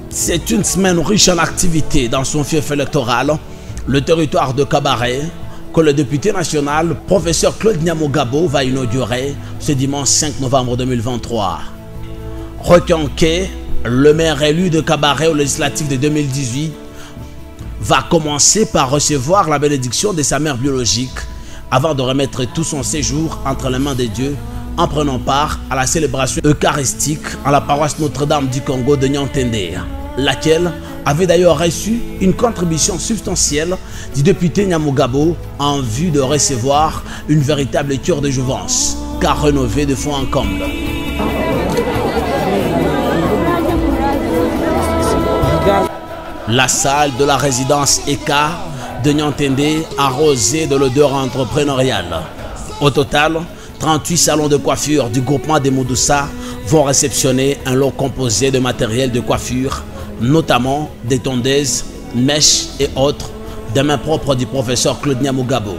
C'est une semaine riche en activités dans son fief électoral, le territoire de Kabaré, que le député national, professeur Claude Nyamugabo, va inaugurer ce dimanche 5 novembre 2023. Requenqué, le maire élu de Kabaré au législatif de 2018, va commencer par recevoir la bénédiction de sa mère biologique avant de remettre tout son séjour entre les mains de Dieu en prenant part à la célébration eucharistique en la paroisse Notre-Dame du Congo de Nyantende, laquelle avait d'ailleurs reçu une contribution substantielle du député Nyamugabo en vue de recevoir une véritable cure de jouvence, car rénovée de fond en comble. La salle de la résidence ECA de Nyantende arrosée de l'odeur entrepreneuriale. Au total, 38 salons de coiffure du groupement des Moudoussa vont réceptionner un lot composé de matériel de coiffure, notamment des tondeuses, mèches et autres, des mains propres du professeur Claude Nyamugabo.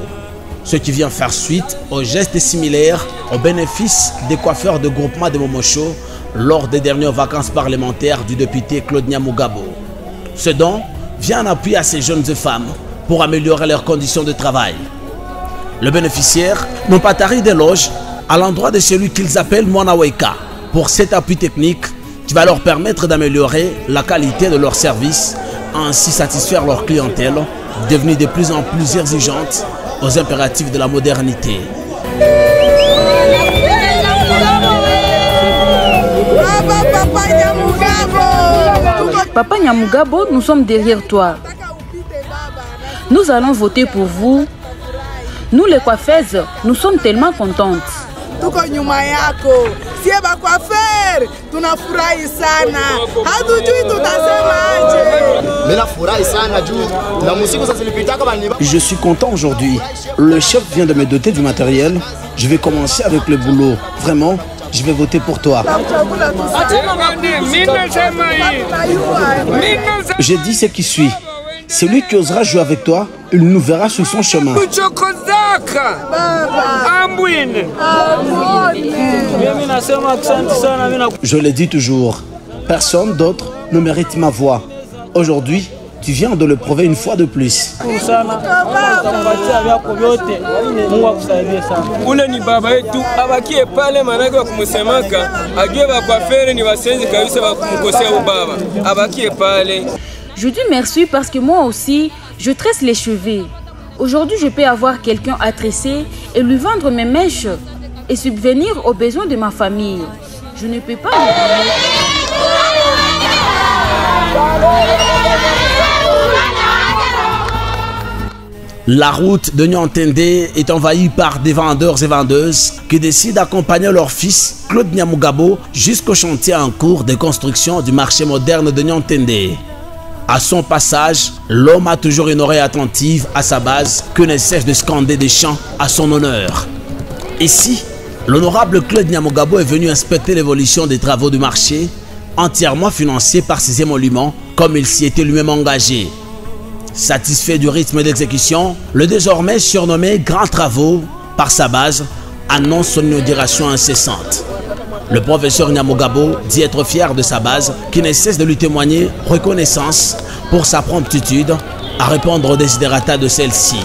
Ce qui vient faire suite aux gestes similaires au bénéfice des coiffeurs de groupement de Momosho lors des dernières vacances parlementaires du député Claude Nyamugabo. Ce don vient en appui à ces jeunes femmes pour améliorer leurs conditions de travail. Les bénéficiaires n'ont pas tari d'éloges à l'endroit de celui qu'ils appellent Mwanaweka pour cet appui technique qui va leur permettre d'améliorer la qualité de leurs services, ainsi satisfaire leur clientèle, devenue de plus en plus exigeante aux impératifs de la modernité. Papa Nyamugabo, nous sommes derrière toi. Nous allons voter pour vous. Nous les coiffeuses, nous sommes tellement contentes. Je suis content aujourd'hui. Le chef vient de me doter du matériel. Je vais commencer avec le boulot. Vraiment, je vais voter pour toi. J'ai dit ce qui suit. Celui qui osera jouer avec toi, il nous verra sur son chemin. Je le dis toujours, personne d'autre ne mérite ma voix. Aujourd'hui, tu viens de le prouver une fois de plus. Je dis merci parce que moi aussi, je tresse les cheveux. Aujourd'hui, je peux avoir quelqu'un à tresser et lui vendre mes mèches et subvenir aux besoins de ma famille. Je ne peux pas m'oublier. La route de Nyantende est envahie par des vendeurs et vendeuses qui décident d'accompagner leur fils Claude Nyamugabo jusqu'au chantier en cours de construction du marché moderne de Nyantende. À son passage, l'homme a toujours une oreille attentive à sa base que ne cesse de scander des chants à son honneur. Ici, l'honorable Claude Nyamugabo est venu inspecter l'évolution des travaux du marché, entièrement financés par ses émoluments, comme il s'y était lui-même engagé. Satisfait du rythme d'exécution, le désormais surnommé Grand Travaux, par sa base, annonce son inauguration incessante. Le professeur Nyamugabo dit être fier de sa base qui ne cesse de lui témoigner reconnaissance pour sa promptitude à répondre aux desiderata de celle-ci.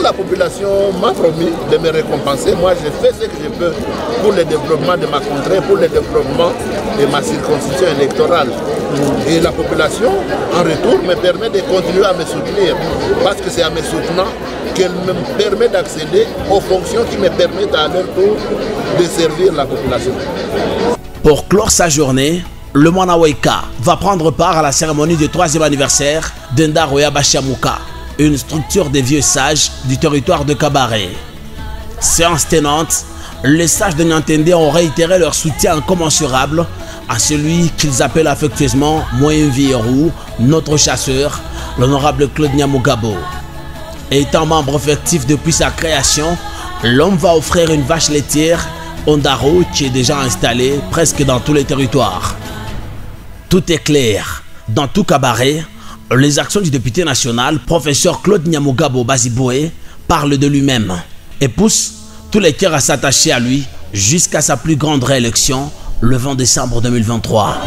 La population m'a promis de me récompenser. Moi, je fais ce que je peux pour le développement de ma contrée, pour le développement de ma circonscription électorale. Et la population, en retour, me permet de continuer à me soutenir. Parce que c'est en me soutenant qu'elle me permet d'accéder aux fonctions qui me permettent à leur tour de servir la population. Pour clore sa journée, le Mwanaweka va prendre part à la cérémonie du 3e anniversaire d'Ndaroya Bashamuka, une structure des vieux sages du territoire de Kabaré. Séance tenante, les sages de Nyantende ont réitéré leur soutien incommensurable à celui qu'ils appellent affectueusement Moyenvierou, notre chasseur, l'honorable Claude Nyamugabo. Étant membre effectif depuis sa création, l'homme va offrir une vache laitière Ondaro qui est déjà installée presque dans tous les territoires. Tout est clair. Dans tout Kabaré, les actions du député national, professeur Claude Nyamugabo Baziboué, parlent de lui-même et poussent tous les cœurs à s'attacher à lui jusqu'à sa plus grande réélection le 20 décembre 2023.